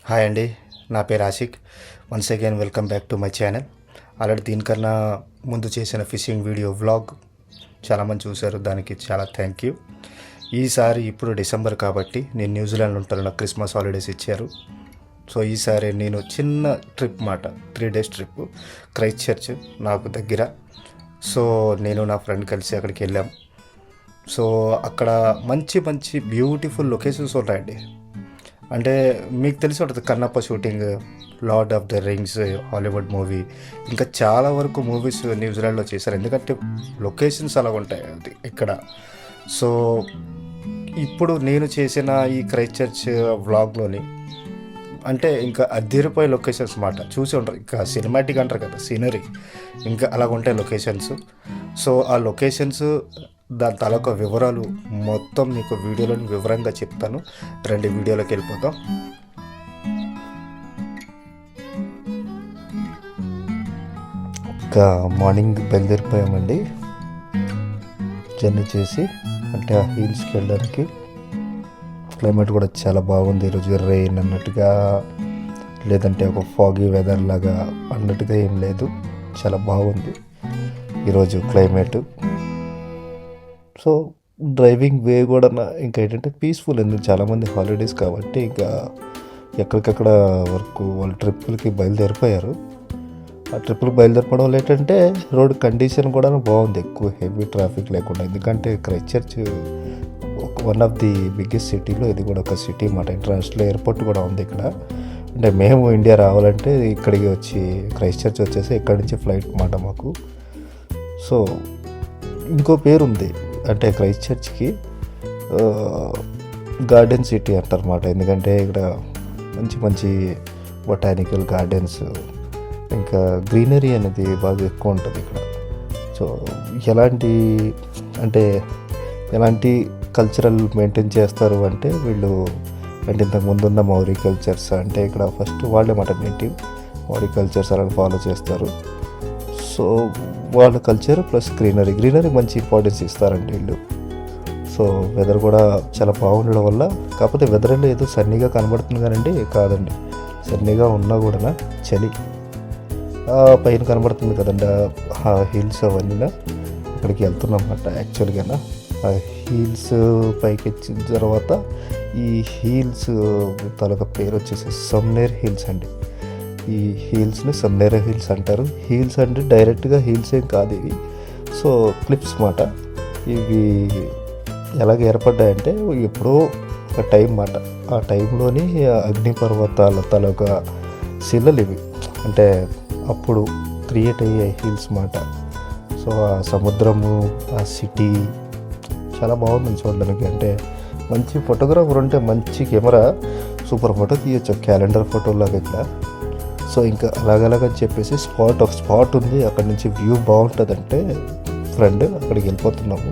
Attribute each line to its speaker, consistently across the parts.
Speaker 1: Hi అండి, నా పేరు Ashiq. Once again welcome back to my channel. Already దీనికన్నా ముందు చేసిన ఫిషింగ్ వీడియో వ్లాగ్ చాలామంది చూశారు, దానికి చాలా థ్యాంక్ యూ. ఈసారి ఇప్పుడు డిసెంబర్ కాబట్టి నేను న్యూజిలాండ్లో ఉంటాను, నాకు క్రిస్మస్ హాలిడేస్ ఇచ్చారు. సో ఈసారి నేను చిన్న ట్రిప్ మాట 3 days ట్రిప్ క్రైస్ట్ చర్చ్ నాకు దగ్గర. సో నేను నా ఫ్రెండ్ కలిసి అక్కడికి వెళ్ళాం. సో అక్కడ మంచి మంచి బ్యూటిఫుల్ లొకేషన్స్ ఉంటాయండి. అంటే మీకు తెలిసి ఉంటుంది Kannappa shooting, lord of the rings Hollywood movie, ఇంకా చాలా వరకు మూవీస్ న్యూజిలాండ్లో చేశారు. ఎందుకంటే లొకేషన్స్ అలా ఉంటాయి అది ఇక్కడ. సో ఇప్పుడు నేను చేసిన ఈ క్రైస్ట్ చర్చ్ వ్లాగ్లోని అంటే ఇంకా అద్దరిపోయే లొకేషన్స్ మాట చూసి ఉంటారు. ఇంకా సినిమాటిక్ అంటారు కదా, సీనరీ, ఇంకా అలాగ ఉంటాయి లొకేషన్స్. సో ఆ లొకేషన్స్ దాని తాలూకా వివరాలు మొత్తం మీకు వీడియోలో వివరంగా చెప్తాను. రెండు వీడియోలోకి వెళ్ళిపోతాం. ఇంకా మార్నింగ్ బయలుదేరిపోయామండి జర్నీ చేసి. అంటే ఆ హిల్స్కి వెళ్ళడానికి క్లైమేట్ కూడా చాలా బాగుంది. ఈరోజు రెయిన్ అన్నట్టుగా, లేదంటే ఒక ఫాగీ వెదర్ లాగా అన్నట్టుగా ఏం లేదు, చాలా బాగుంది ఈరోజు క్లైమేట్. సో డ్రైవింగ్ వే కూడా ఇంకా ఏంటంటే పీస్ఫుల్. ఎందుకు చాలామంది హాలిడేస్ కాబట్టి ఇంకా ఎక్కడికక్కడ వరకు వాళ్ళ ట్రిప్పులకి బయలుదేరిపోయారు. ఆ ట్రిప్పులకు బయలుదేరిపోవడం వల్ల ఏంటంటే రోడ్ కండిషన్ కూడా బాగుంది, ఎక్కువ హెవీ ట్రాఫిక్ లేకుండా. ఎందుకంటే Christ church one of the biggest సిటీలో ఇది కూడా ఒక సిటీ మాట. ఇంటర్నేషనల్ ఎయిర్పోర్ట్ కూడా ఉంది ఇక్కడ. అంటే మేము ఇండియా రావాలంటే ఇక్కడికి వచ్చి క్రైస్ట్ చర్చ్ వచ్చేసి ఇక్కడి నుంచి ఫ్లైట్ మాట మాకు. సో ఇంకో పేరు ఉంది, అంటే క్రైస్ట్ చర్చ్కి గార్డెన్ సిటీ అంటారన్నమాట. ఎందుకంటే ఇక్కడ మంచి మంచి బొటానికల్ గార్డెన్స్, ఇంకా గ్రీనరీ అనేది బాగా ఎక్కువ ఉంటుంది ఇక్కడ. సో ఎలాంటి కల్చరల్ మెయింటైన్ చేస్తారు అంటే వీళ్ళు, అంటే ఇంతకు ముందున్న మౌరీ కల్చర్స్, అంటే ఇక్కడ ఫస్ట్ వాళ్ళే మాట నేటివ్ మౌరీ కల్చర్స్ అలా ఫాలో చేస్తారు. సో వాళ్ళ కల్చర్ ప్లస్ గ్రీనరీ మంచి ఇంపార్టెన్స్ ఇస్తారండి వీళ్ళు. సో వెదర్ కూడా చాలా బాగుండడం వల్ల, కాకపోతే వెదర్ అనేది ఏదో సన్నీగా కనబడుతుంది కానండి, కాదండి, సన్నీగా ఉన్నా కూడా చలి పైన కనబడుతుంది కదండి ఆ హిల్స్ అవన్నీ. అక్కడికి వెళ్తున్నమాట యాక్చువల్గా. ఆ హీల్స్ పైకి వచ్చిన తర్వాత ఈ హీల్స్ తాలూకా పేరు వచ్చేసి సమ్నేర్ హిల్స్ అండి. ఈ హీల్స్ని సమ్నేర్ హిల్స్ అంటారు. హీల్స్ అంటే డైరెక్ట్గా హీల్స్ ఏం కాదు ఇవి, సో క్లిప్స్ మాట. ఇవి ఎలాగ ఏర్పడ్డాయంటే ఎప్పుడో ఒక టైం మాట. ఆ టైంలోని అగ్నిపర్వతాల తాలూకా శిలలు ఇవి, అంటే అప్పుడు క్రియేట్ అయ్యే హిల్స్ మాట. సో ఆ సముద్రము, ఆ సిటీ చాలా బాగుంది చూడడానికి. అంటే మంచి ఫోటోగ్రాఫర్ ఉంటే మంచి కెమెరా సూపర్ ఫోటో తీయచ్చు, క్యాలెండర్ ఫోటోలాగా ఇట్లా. సో ఇంకా అలాగలాగని చెప్పేసి ఒక స్పాట్ ఉంది, అక్కడి నుంచి వ్యూ బాగుంటుందంటే ఫ్రెండ్ అక్కడికి వెళ్ళిపోతున్నాము.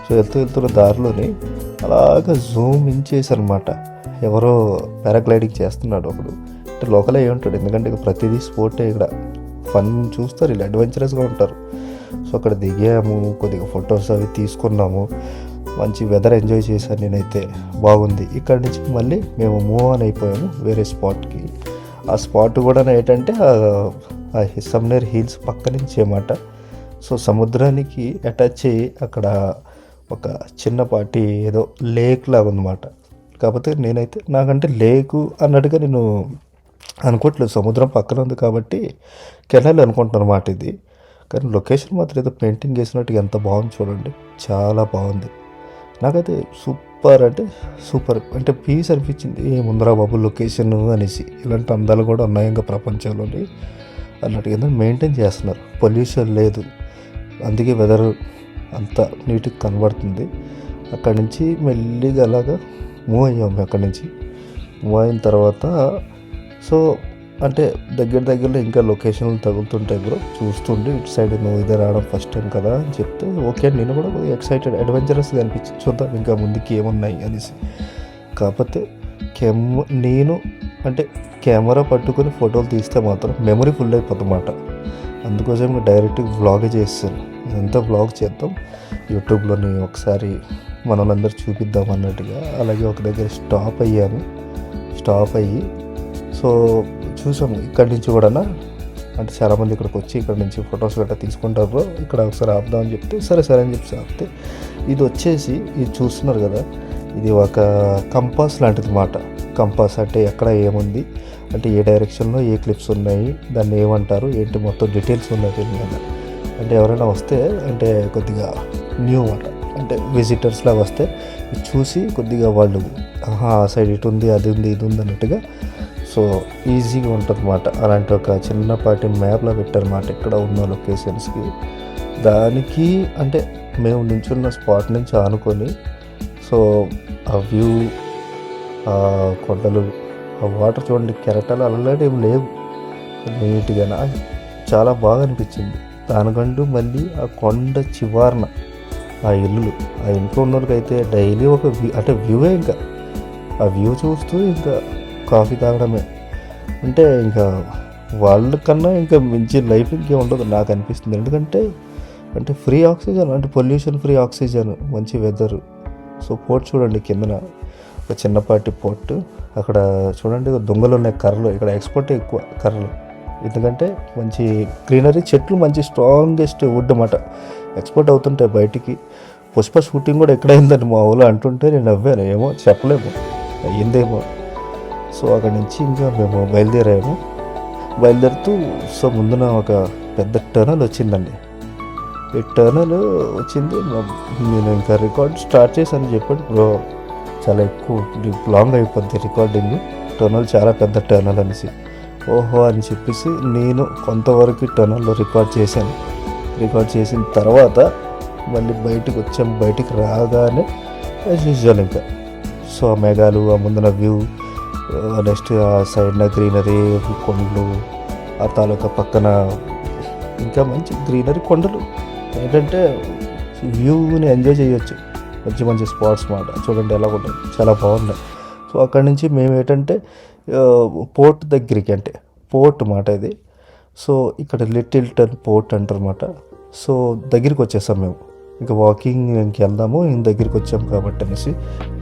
Speaker 1: సో వెళ్తున్న దారిలోని అలాగ జూమ్ ఇన్ చేశారనమాట. ఎవరో పారాగ్లైడింగ్ చేస్తున్నాడు ఒకడు, అంటే లోకలే అయి ఉంటాడు. ఎందుకంటే ఇక ప్రతిదీ స్పోర్టే, ఇక్కడ ఫన్ చూస్తారు, ఇలా అడ్వెంచరస్గా ఉంటారు. సో అక్కడ దిగాము, కొద్దిగా ఫొటోస్ అవి తీసుకున్నాము, మంచి వెదర్ ఎంజాయ్ చేశాను నేనైతే, బాగుంది. ఇక్కడ నుంచి మళ్ళీ మేము మూవ్ ఆన్ అయిపోయాము వేరే స్పాట్కి. ఆ స్పాట్ కూడా ఏంటంటే ఆ సమ్నేర్ హిల్స్ పక్క నుంచి అన్నమాట. సో సముద్రానికి అటాచ్ అయ్యి అక్కడ ఒక చిన్నపాటి ఏదో లేక్ లాగా ఉందన్నమాట. కాకపోతే నాకంటే లేకు అన్నట్టుగా నేను అనుకోవట్లేదు, సముద్రం పక్కన ఉంది కాబట్టి కెనాల్ అనుకుంటున్నాను అన్నమాట ఇది. కానీ లొకేషన్ మాత్రం ఏదో పెయింటింగ్ చేసినట్టుగా ఎంత బాగుంది చూడండి, చాలా బాగుంది. నాకైతే సూపర్ అంటే పీస్ అనిపించింది. ఏముందరా బాబు లొకేషన్ అనేసి, ఇలాంటి అందాలు కూడా ఉన్నాయి ఇంకా ప్రపంచంలోని అన్నట్టుగా మెయింటైన్ చేస్తున్నారు. పొల్యూషన్ లేదు, అందుకే వెదర్ అంతా నీట్గా కనబడుతుంది. అక్కడి నుంచి మెల్లిగా అలాగా మూవ్ అయ్యాము. అక్కడి నుంచి మూవ్ అయిన తర్వాత సో అంటే దగ్గరలో ఇంకా లొకేషన్లు తగులుతుంటాయి బ్రో, చూస్తుండే ఇటు సైడ్ నువ్వు ఇదే రావడం ఫస్ట్ టైం కదా అని చెప్తే ఓకే, నేను కూడా ఎక్సైటెడ్, అడ్వెంచరస్గా అనిపించింది, చూద్దాం ఇంకా ముందుకి ఏమున్నాయి అనేసి. కాకపోతే నేను అంటే కెమెరా పట్టుకొని ఫోటోలు తీస్తే మాత్రం మెమరీ ఫుల్ అయిపోతుందన్నమాట. అందుకోసం డైరెక్ట్గా వ్లాగే చేస్తాను, ఇదంతా వ్లాగ్ చేద్దాం యూట్యూబ్లోని ఒకసారి మనలందరూ చూపిద్దాం అన్నట్టుగా. అలాగే ఒక దగ్గర స్టాప్ అయ్యి సో చూసాము ఇక్కడి నుంచి కూడా, అంటే చాలామంది ఇక్కడికి వచ్చి ఇక్కడ నుంచి ఫొటోస్ గట్రా తీసుకుంటారు. ఇక్కడ ఒకసారి ఆపుదామని చెప్తే సరే అని చెప్పి ఆపితే, ఇది వచ్చేసి ఇది చూస్తున్నారు కదా, ఇది ఒక కంపాస్ లాంటిది మాట. కంపాస్ అంటే ఎక్కడ ఏముంది, అంటే ఏ డైరెక్షన్లో ఏ క్లిప్స్ ఉన్నాయి, దాన్ని ఏమంటారు ఏంటి మొత్తం డీటెయిల్స్ ఉన్నాయి కదా. అంటే ఎవరైనా వస్తే అంటే కొద్దిగా న్యూ మాట, అంటే విజిటర్స్ లాగా వస్తే ఇది చూసి కొద్దిగా వాళ్ళు ఆ సైడ్ ఇటు ఉంది అది ఉంది ఇది ఉంది అన్నట్టుగా సో ఈజీగా ఉంటుంది అన్నమాట. అలాంటి ఒక చిన్నపాటి మ్యాప్లో పెట్టారన్నమాట ఇక్కడ ఉన్న లొకేషన్స్కి. దానికి అంటే మేము నించున్న స్పాట్ నుంచి ఆనుకొని సో ఆ వ్యూ, ఆ కొండలు, ఆ వాటర్ చూడండి, కెరటాలు అలలాంటి ఏం లేవు, నీట్గా చాలా బాగా అనిపించింది. దానికంటూ మళ్ళీ ఆ కొండ చివారన ఆ ఇల్లులు, ఆ ఇంట్లో ఉన్నోళ్ళకైతే డైలీ ఒక వ్యూ, అంటే వ్యూవే, ఇంకా ఆ వ్యూ చూస్తూ ఇంకా కాఫీ తాగడమే. అంటే ఇంకా వాళ్ళకన్నా ఇంకా మంచి లైఫ్ ఇంకే ఉండదు నాకు అనిపిస్తుంది. ఎందుకంటే అంటే ఫ్రీ ఆక్సిజన్, అంటే పొల్యూషన్ ఫ్రీ ఆక్సిజన్, మంచి వెదరు. సో పోర్ట్ చూడండి కిందన ఒక చిన్నపాటి పోర్ట్, అక్కడ చూడండి దొంగలు ఉన్నాయి కర్రలు, ఇక్కడ ఎక్స్పోర్ట్ ఎక్కువ కర్రలు, ఎందుకంటే మంచి గ్రీనరీ, చెట్లు మంచి స్ట్రాంగెస్ట్ వుడ్ అన్నమాట, ఎక్స్పోర్ట్ అవుతుంటాయి బయటికి. పుష్ప షూటింగ్ కూడా ఎక్కడైందని మా ఊళ్ళో అంటుంటే నేను నవ్వాను, ఏమో చెప్పలేము అయ్యిందేమో. సో అక్కడి నుంచి ఇంకా మేము బయలుదేరుతూ సో ముందున ఒక పెద్ద టర్నల్ వచ్చిందండి. ఈ టర్నల్ వచ్చింది, నేను ఇంకా రికార్డ్ స్టార్ట్ చేశాను చెప్పాడు బ్రో, చాలా ఎక్కువ లాంగ్ అయిపోద్ది రికార్డింగ్, టర్నల్ చాలా పెద్ద టర్నల్ అనేసి. ఓహో అని చెప్పేసి నేను కొంతవరకు టర్నల్లో రికార్డ్ చేసిన తర్వాత మళ్ళీ బయటికి రాగానే యాజ్ యూజువల్ ఇంకా సో ఆ మేఘాలు, ఆ ముందున వ్యూ, నెక్స్ట్ ఆ సైడ్న గ్రీనరీ, కొండలు, ఆ తాలూకా పక్కన ఇంకా మంచి గ్రీనరీ, కొండలు, ఏంటంటే వ్యూని ఎంజాయ్ చేయొచ్చు, మంచి స్పాట్స్ మాట. చూడండి ఎలా ఉంటుంది, చాలా బాగున్నాయి. సో అక్కడి నుంచి మేము ఏంటంటే పోర్ట్ దగ్గరికి, అంటే పోర్ట్ మాట ఇది. సో ఇక్కడ లిటిల్ టర్న్ పోర్ట్ అంటారన్నమాట. సో దగ్గరికి వచ్చేసాం మేము, ఇంకా వాకింగ్ వెళ్దాము దగ్గరికి వచ్చాం కాబట్టి అనేసి.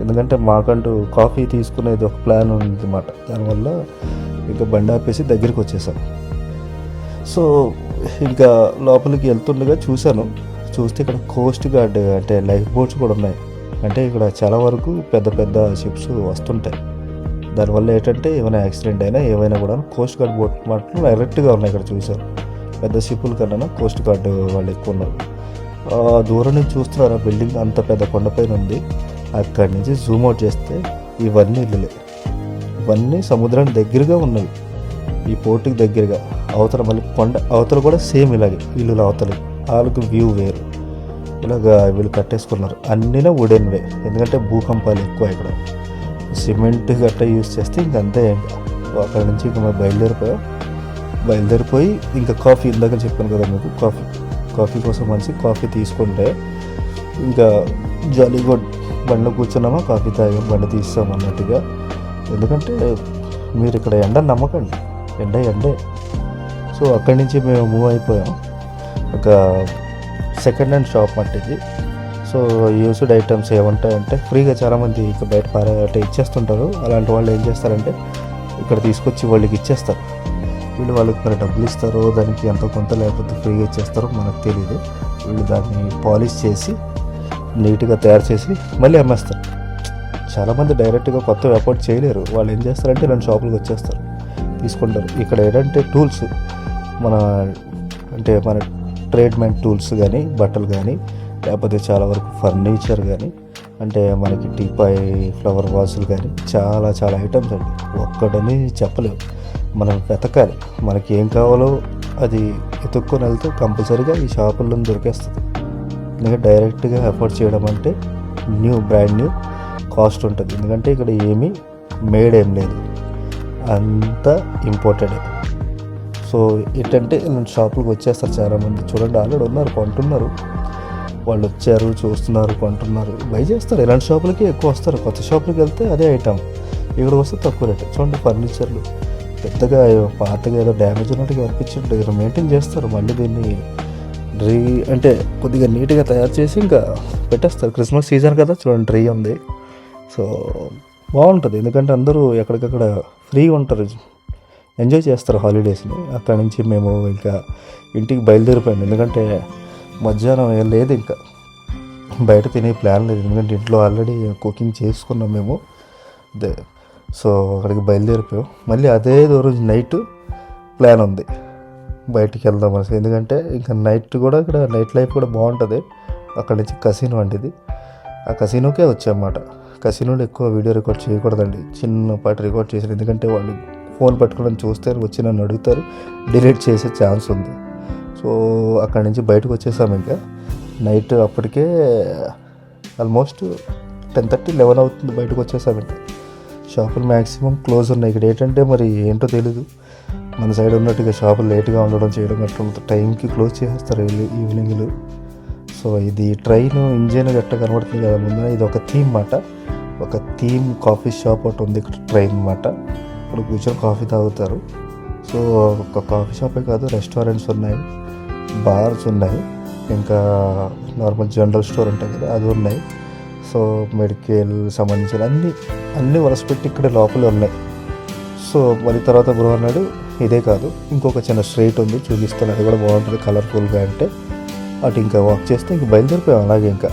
Speaker 1: ఎందుకంటే మాకంటూ కాఫీ తీసుకునేది ఒక ప్లాన్ ఉంది అన్నమాట, దానివల్ల ఇంకా బండి ఆపేసి దగ్గరికి వచ్చేసాం. సో ఇంకా లోపలికి వెళ్తుండగా చూస్తే ఇక్కడ కోస్ట్ గార్డ్, అంటే లైఫ్ బోట్స్ కూడా ఉన్నాయి. అంటే ఇక్కడ చాలా వరకు పెద్ద షిప్స్ వస్తుంటాయి, దానివల్ల ఏంటంటే ఏమైనా యాక్సిడెంట్ అయినా ఏమైనా కూడా కోస్ట్ గార్డ్ బోట్ మాటలు డైరెక్ట్గా ఉన్నాయి ఇక్కడ. చూశారు పెద్ద షిప్పుల కన్నా కోస్ట్ గార్డ్ వాళ్ళు ఎక్కువ ఉన్నారు. దూరం నుంచి చూస్తున్నారా, బిల్డింగ్ అంత పెద్ద కొండపైన ఉంది. అక్కడి నుంచి జూమ్ అవుట్ చేస్తే ఇవన్నీ ఇల్లులే, ఇవన్నీ సముద్రానికి దగ్గరగా ఉన్నవి, ఈ పోర్టుకి దగ్గరగా. అవతల మళ్ళీ కొండ అవతల కూడా సేమ్ ఇలాగే ఇల్లుల అవతల, వాళ్ళకు వ్యూ వేరు. ఇలాగా వీళ్ళు కట్టేసుకున్నారు, అన్నీనే వుడెన్వే, ఎందుకంటే భూకంపాలు ఎక్కువ ఇక్కడ. సిమెంట్ గట్ట యూజ్ చేస్తే ఇంకంతే. అక్కడ నుంచి ఇంకా మేము బయలుదేరిపోయి ఇంకా కాఫీ, ఇందాక చెప్పాను కదా మీకు, కాఫీ కోసం మంచి కాఫీ తీసుకుంటే ఇంకా జాలీగా బండిలో కూర్చున్నామా, కాఫీ తాగాం, బండి తీస్తాం అన్నట్టుగా. ఎందుకంటే మీరు ఇక్కడ ఎండ నమ్మకండి, ఎండే. సో అక్కడి నుంచి మేము మూవ్ అయిపోయాం. ఒక సెకండ్ హ్యాండ్ షాప్ అంటే ఇది. సో యూస్డ్ ఐటమ్స్ ఏముంటాయంటే ఫ్రీగా చాలామంది ఇక బయట అంటే ఇచ్చేస్తుంటారు. అలాంటి వాళ్ళు ఏం చేస్తారంటే ఇక్కడ తీసుకొచ్చి వాళ్ళకి ఇచ్చేస్తారు. వీళ్ళు వాళ్ళకి మరి డబ్బులు ఇస్తారో దానికి ఎంతో కొంత, లేకపోతే ఫ్రీగా ఇచ్చేస్తారో మనకు తెలియదు. వీళ్ళు దాన్ని పాలిష్ చేసి నీట్గా తయారు చేసి మళ్ళీ అమ్మేస్తారు. చాలామంది డైరెక్ట్గా కొత్త అఫోర్డ్ చేయలేరు, వాళ్ళు ఏం చేస్తారంటే రెండు షాపులకు వచ్చేస్తారు, తీసుకుంటారు. ఇక్కడ ఏంటంటే టూల్స్, మన ట్రేడ్మెంట్ టూల్స్ కానీ, బట్టలు కానీ, లేకపోతే చాలా వరకు ఫర్నిచర్ కానీ, అంటే మనకి టీపాయ్, ఫ్లవర్ వాసులు కానీ చాలా ఐటమ్స్ అండి. ఒక్కడని చెప్పలేము, మనం వెతకాలి. మనకి ఏం కావాలో అది ఎత్తుక్కొని వెళ్తే కంపల్సరీగా ఈ షాపుల్లో దొరికేస్తుంది. ఎందుకంటే డైరెక్ట్గా అఫోర్డ్ చేయడం అంటే బ్రాండ్ న్యూ కాస్ట్ ఉంటుంది. ఎందుకంటే ఇక్కడ ఏమీ మేడ్ ఏం లేదు, అంతా ఇంపోర్టెడ్. సో ఏంటంటే ఇలాంటి షాపులకు వచ్చేస్తారు చాలామంది. చూడండి ఆల్రెడీ ఉన్నారు, కొంటున్నారు. వాళ్ళు వచ్చారు, చూస్తున్నారు, కొంటున్నారు, బై చేస్తారు. ఇలాంటి షాపులకి ఎక్కువ వస్తారు. కొత్త షాపులకి వెళ్తే అదే ఐటమ్, ఇక్కడికి వస్తే తక్కువ రేటు. చూడండి ఫర్నిచర్లు పెద్దగా పాతగా ఏదో డ్యామేజ్ ఉన్నట్టుగా అనిపించట్లేదు, ఇక్కడ మెయింటైన్ చేస్తారు. మళ్ళీ దీన్ని అంటే కొద్దిగా నీట్గా తయారు చేసి ఇంకా పెట్టేస్తారు. క్రిస్మస్ సీజన్ కదా, చూడండి ట్రీ ఉంది. సో బాగుంటుంది, ఎందుకంటే అందరూ ఎక్కడికక్కడ ఫ్రీగా ఉంటారు. ఎంజాయ్ చేస్తారు హాలిడేస్ని. అక్కడి నుంచి మేము ఇంకా ఇంటికి బయలుదేరిపోయాం. ఎందుకంటే మధ్యాహ్నం లేదు, ఇంకా బయట తినే ప్లాన్ లేదు. ఎందుకంటే ఇంట్లో ఆల్రెడీ కుకింగ్ చేసుకున్నాం మేము. అదే సో అక్కడికి బయలుదేరిపోయాం. మళ్ళీ అదే రోజు నైట్ ప్లాన్ ఉంది బయటికి వెళ్దాం అనేసి. ఎందుకంటే ఇంకా నైట్ కూడా ఇక్కడ నైట్ లైఫ్ కూడా బాగుంటుంది. అక్కడి నుంచి కసినో వంటిది, ఆ కసినోకే వచ్చామన్నమాట. కసినోలో ఎక్కువ వీడియో రికార్డ్ చేయకూడదండి, చిన్నపాటి రికార్డ్ చేశారు. ఎందుకంటే వాళ్ళు ఫోన్ పట్టుకోవడం చూస్తే వచ్చి నన్ను అడుగుతారు, డిలీట్ చేసే ఛాన్స్ ఉంది. సో అక్కడి నుంచి బయటకు వచ్చేసాము. ఇంకా నైట్ అప్పటికే ఆల్మోస్ట్ 10:30, 11 అవుతుంది. బయటకు వచ్చేసాము. ఇంకా షాపులు మ్యాక్సిమం క్లోజ్ ఉన్నాయి. ఇక్కడ ఏంటంటే మరి ఏంటో తెలీదు, మన సైడ్ ఉన్నట్టుగా షాపులు లేట్గా ఉండడం చేయడం అట్లా టైంకి క్లోజ్ చేసేస్తారు ఈవినింగ్లు. సో ఇది ట్రైన్ ఇంజిన్ గట్ట కనబడుతుంది కదా ముందున, ఇది ఒక థీమ్ మాట. ఒక థీమ్ కాఫీ షాప్ ఒకటి ఉంది ఇక్కడ ట్రైన్ మాట. ఇక్కడ కూర్చొని కాఫీ తాగుతారు. సో ఒక కాఫీ షాపే కాదు, రెస్టారెంట్స్ ఉన్నాయి, బార్స్ ఉన్నాయి, ఇంకా నార్మల్ జనరల్ స్టోర్ ఉంటాయి కదా అది ఉన్నాయి. సో మెడికల్ సంబంధించిన అన్నీ వలసపెట్టి ఇక్కడ లోపలే ఉన్నాయి. సో మళ్ళీ తర్వాత బ్రో అన్నాడు ఇదే కాదు ఇంకొక చిన్న స్ట్రీట్ ఉంది చూపిస్తాను, అది కూడా బాగుంటుంది కలర్ఫుల్గా అంటే. అటు ఇంకా వాక్ చేస్తే ఇంక బయలుదేరిపోయాం అలాగే. ఇంకా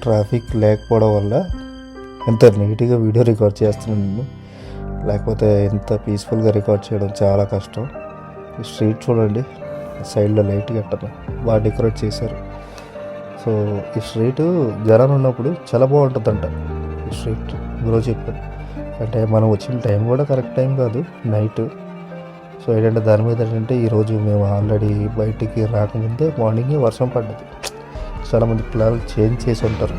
Speaker 1: ట్రాఫిక్ లేకపోవడం వల్ల ఎంత నీట్గా వీడియో రికార్డ్ చేస్తున్నాను నేను, లేకపోతే ఎంత పీస్ఫుల్గా రికార్డ్ చేయడం చాలా కష్టం. ఈ స్ట్రీట్ చూడండి, సైడ్లో లైట్ కట్టను బాగా డెకరేట్ చేశారు. సో ఈ స్ట్రీట్ జనాలు ఉన్నప్పుడు చాలా బాగుంటుందంట ఈ స్ట్రీట్. ఈరోజు చెప్పాడు అంటే మనం వచ్చిన టైం కూడా కరెక్ట్ టైం కాదు, నైట్. సో ఏంటంటే దాని మీద ఏంటంటే ఈరోజు మేము ఆల్రెడీ బయటికి రాకముందే మార్నింగే వర్షం పడ్డది. చాలామంది ప్లాన్లు చేంజ్ చేసి ఉంటారు,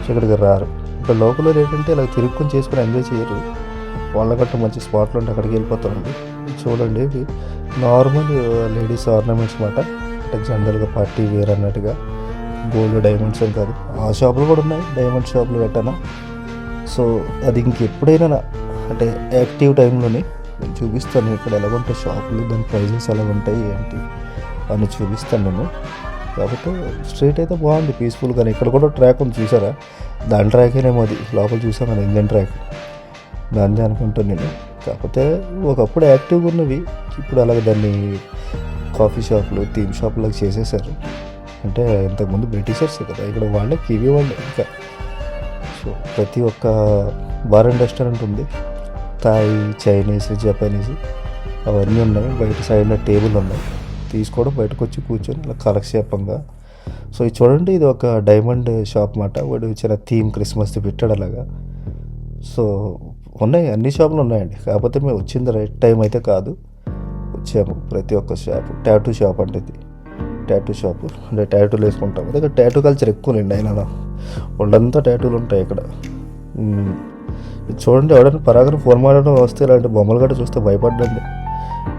Speaker 1: సో ఇక్కడికి రారు. ఇక్కడ లోకల్లో ఏంటంటే ఇలా తిరుక్కొని చేసుకుని ఎంజాయ్ చేయరు. వాళ్ళకంటూ మంచి స్పాట్లు ఉంటే అక్కడికి వెళ్ళిపోతారండి. చూడండి ఇవి నార్మల్ లేడీస్ ఆర్నమెంట్స్ మాట, అంటే జనరల్గా పార్టీ వేర్ అన్నట్టుగా. గోల్డ్ డైమండ్స్ అని కాదు, ఆ షాపులు కూడా ఉన్నాయి డైమండ్ షాపులు పెట్టాను. సో అది ఇంకెప్పుడైనా అంటే యాక్టివ్ టైంలోనే నేను చూపిస్తాను ఇక్కడ ఎలా ఉంటాయి షాపులు, దాని ప్రైజెస్ ఎలా ఉంటాయి ఏంటి అని చూపిస్తాను నేను. కాబట్టి స్ట్రీట్ అయితే బాగుంది పీస్ఫుల్గా. ఇక్కడ కూడా ట్రాక్ ఉంది చూసారా, దాని ట్రాకేనేమో అది, లోపల చూసాను అది ఇంజన్ ట్రాక్, దాన్ని అనుకుంటాను నేను. కాకపోతే ఒకప్పుడు యాక్టివ్గా ఉన్నవి, ఇప్పుడు అలాగే దాన్ని కాఫీ షాపులు థీమ్ షాపులకు చేసేసారు. అంటే ఇంతకుముందు బ్రిటిషర్స్ కదా ఇక్కడ, వాళ్ళే కివీ వాళ్ళే ఇంకా. సో ప్రతి ఒక్క బార్ అండ్ రెస్టారెంట్ ఉంది, థాయ్, చైనీస్, జపనీస్ అవన్నీ ఉన్నాయి. బయట సైడ్లో టేబుల్ ఉన్నాయి, తీసుకోవడం బయటకు వచ్చి కూర్చొని అలా కాలక్షేపంగా. సో ఇది చూడండి, ఇది ఒక డైమండ్ షాప్ మాట. వాడు చిన్న థీమ్ క్రిస్మస్ది పెట్టాడు అలాగా. సో ఉన్నాయి, అన్ని షాపులు ఉన్నాయండి. కాకపోతే మేము వచ్చింది రైట్ టైం అయితే కాదు, వచ్చాము. ప్రతి ఒక్క షాపు టాటూ షాప్ అంటే ఇది టాటూ షాపు, అంటే టాటూలు వేసుకుంటాం కదా, ఇక్కడ టాటూ కల్చర్ ఎక్కువనండి. అయినా వాళ్ళంతా టాటూలు ఉంటాయి ఇక్కడ. చూడండి, ఎవడైనా పరాగరం ఫోన్ మాడడం వస్తే ఇలాంటి బొమ్మలు గట్రా చూస్తే భయపడ్డండి,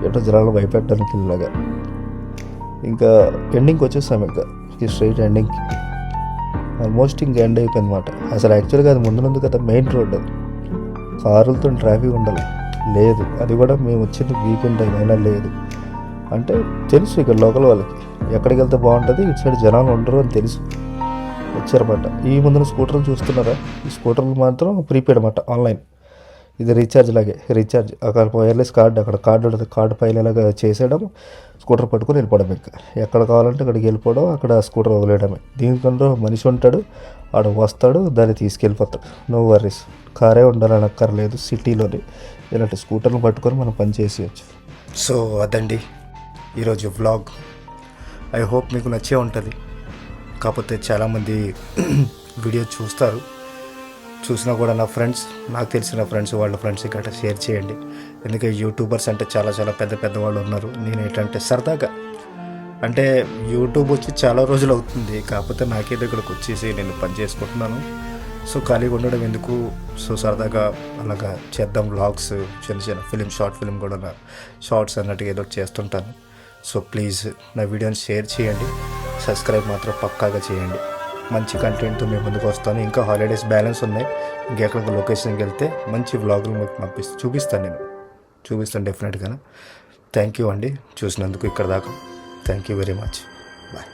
Speaker 1: ఎటో జనాలు భయపెట్టడానికి ఇలాగా. ఇంకా ఎండింగ్కి వచ్చేస్తాం, ఇంకా ఈ స్ట్రైట్ ఎండింగ్కి ఆల్మోస్ట్ ఇంకా ఎండ్ అయిపోయింది అనమాట. అసలు యాక్చువల్గా అది ముందు కదా మెయిన్ రోడ్డు, కారులతో ట్రాఫిక్ ఉండాలి, లేదు. అది కూడా మేము వచ్చింది వీకెండ్ టైం అయినా లేదు. అంటే తెలుసు ఇక్కడ లోకల్ వాళ్ళకి ఎక్కడికి వెళ్తే బాగుంటుంది, ఇటు సైడ్ జనాలు ఉండరు అని తెలుసు, వచ్చారన్నమాట. ఈ ముందున స్కూటర్లు చూస్తున్నారా, ఈ స్కూటర్లు మాత్రం ప్రీపెయిడ్ అన్నమాట, ఆన్లైన్. ఇది రీఛార్జ్ లాగే, రీఛార్జ్ అక్కడ వైర్లెస్ కార్డు, అక్కడ కార్డు ఉంటుంది, కార్డు పైన ఇలాగా చేసేయడం, స్కూటర్ పట్టుకొని వెళ్ళిపోవడం. ఇంకా ఎక్కడ కావాలంటే అక్కడికి వెళ్ళిపోవడం, అక్కడ స్కూటర్ వదిలేయడమే. దీనికంటే మనిషి ఉంటాడు, ఆడు వస్తాడు, దాన్ని తీసుకెళ్ళిపోతాడు, నో వర్రీస్. కారే ఉండాలని అక్కర్లేదు, సిటీలోని ఇలాంటి స్కూటర్లు పట్టుకొని మనం పని చేసేయచ్చు. సో అదండి ఈరోజు వ్లాగ్. ఐ హోప్ మీకు నచ్చే ఉంటుంది. కాకపోతే చాలామంది వీడియో చూస్తారు, చూసినా కూడా నా ఫ్రెండ్స్, నాకు తెలిసిన ఫ్రెండ్స్, వాళ్ళ ఫ్రెండ్స్ గట్రా షేర్ చేయండి. ఎందుకంటే యూట్యూబర్స్ అంటే చాలా చాలా పెద్ద పెద్ద వాళ్ళు ఉన్నారు. నేను ఏంటంటే సరదాగా అంటే యూట్యూబ్ వచ్చి చాలా రోజులు అవుతుంది, కాకపోతే నాకేదో ఇక్కడికి వచ్చేసి నేను పని చేసుకుంటున్నాను. సో ఖాళీగా ఉండడం ఎందుకు, సో సరదాగా అలాగా చేద్దాం వ్లాగ్స్, చిన్న చిన్న షార్ట్ ఫిలిం కూడా షార్ట్స్ అన్నట్టుగా ఏదో ఒకటి చేస్తుంటాను. సో ప్లీజ్ నా వీడియోని షేర్ చేయండి, సబ్స్క్రైబ్ మాత్రం పక్కాగా చేయండి. మంచి కంటెంట్తో మేము ముందుకు వస్తాను. ఇంకా హాలిడేస్ బ్యాలెన్స్ ఉన్నాయి, ఇంకెక్కడికి లొకేషన్కి వెళ్తే మంచి వ్లాగులు మీకు చూపిస్తాను డెఫినెట్గా. థ్యాంక్ యూ అండి చూసినందుకు ఇక్కడ దాకా. Thank you very much. Bye.